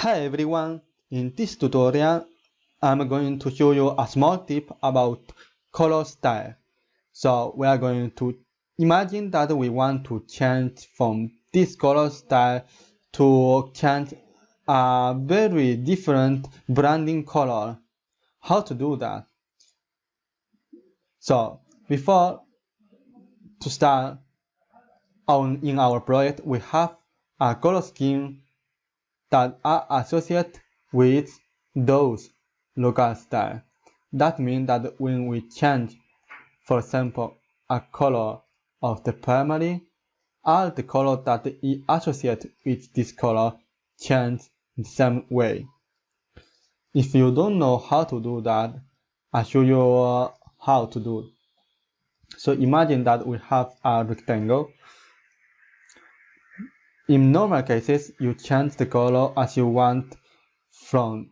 Hi everyone, in this tutorial I'm going to show you a small tip about color style. So we are going to imagine that we want to change from this color style to change a very different branding color. How to do that? So before to start in our project, we have a color scheme that are associated with those local styles. That means that when we change, for example, a color of the primary, all the colors that is associated with this color change in the same way. If you don't know how to do that, I'll show you how to do. So imagine that we have a rectangle. In normal cases, you change the color as you want from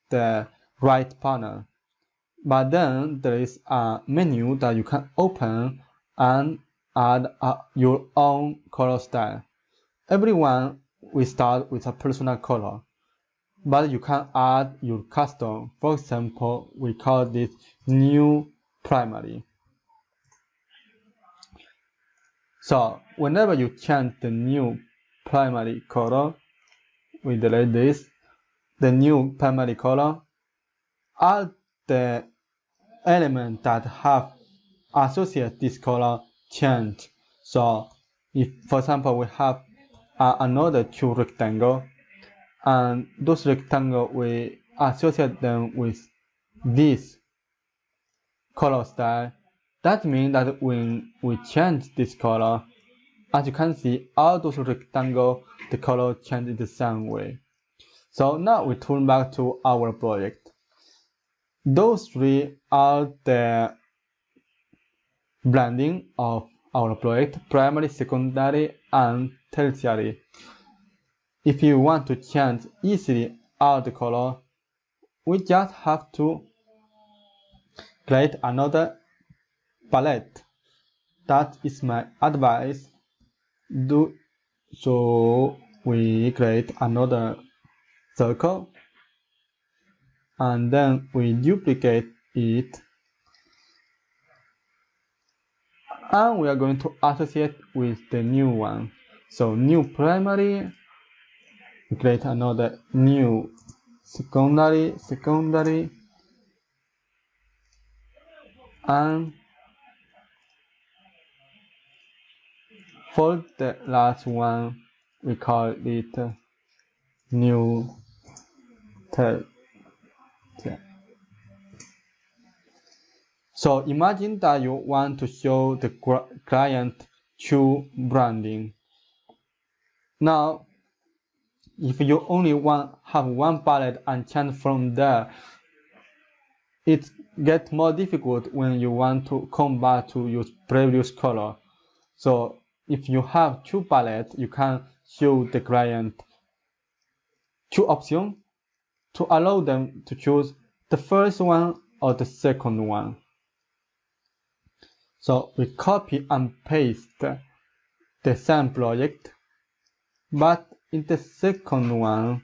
the right panel. But then there is a menu that you can open and add your own color style. Everyone will start with a personal color, but you can add your custom. For example, we call this new primary. So whenever you change the new primary color, we delete this, the new primary color, all the elements that have associated this color change. So if, for example, we have another two rectangle, and those rectangle we associate them with this color style, that means that when we change this color, as you can see, all those rectangles, the color changes the same way. So now we turn back to our project. Those three are the branding of our project: primary, secondary, and tertiary. If you want to change easily all the color, we just have to create another palette. That is my advice. So we create another circle and then we duplicate it, and we are going to associate with the new one. So new primary, we create another new secondary, and for the last one we call it new third. So imagine that you want to show the client two branding. Now, if you only have one palette and change from there, it gets more difficult when you want to come back to your previous color. So if you have two palettes, you can show the client two options to allow them to choose the first one or the second one. So we copy and paste the same project, but in the second one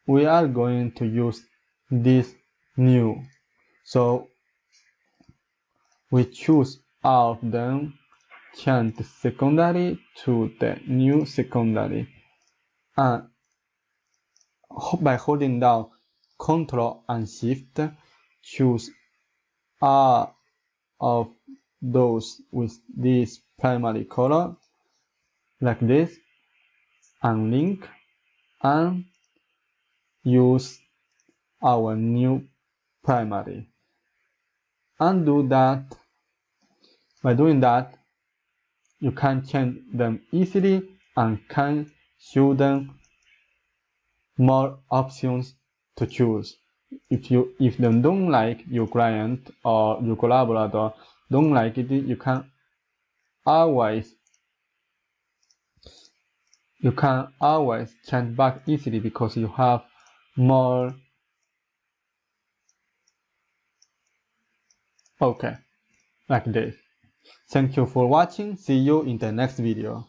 we are going to use this new. So we choose all of them, change the secondary to the new secondary, and by holding down Ctrl and Shift, choose all of those with this primary color like this, and link, and use our new primary, and do that. By doing that, you can change them easily and can show them more options to choose. If they don't like your client or your collaborator don't like it, you can always change back easily because you have more. Okay, like this. Thank you for watching. See you in the next video.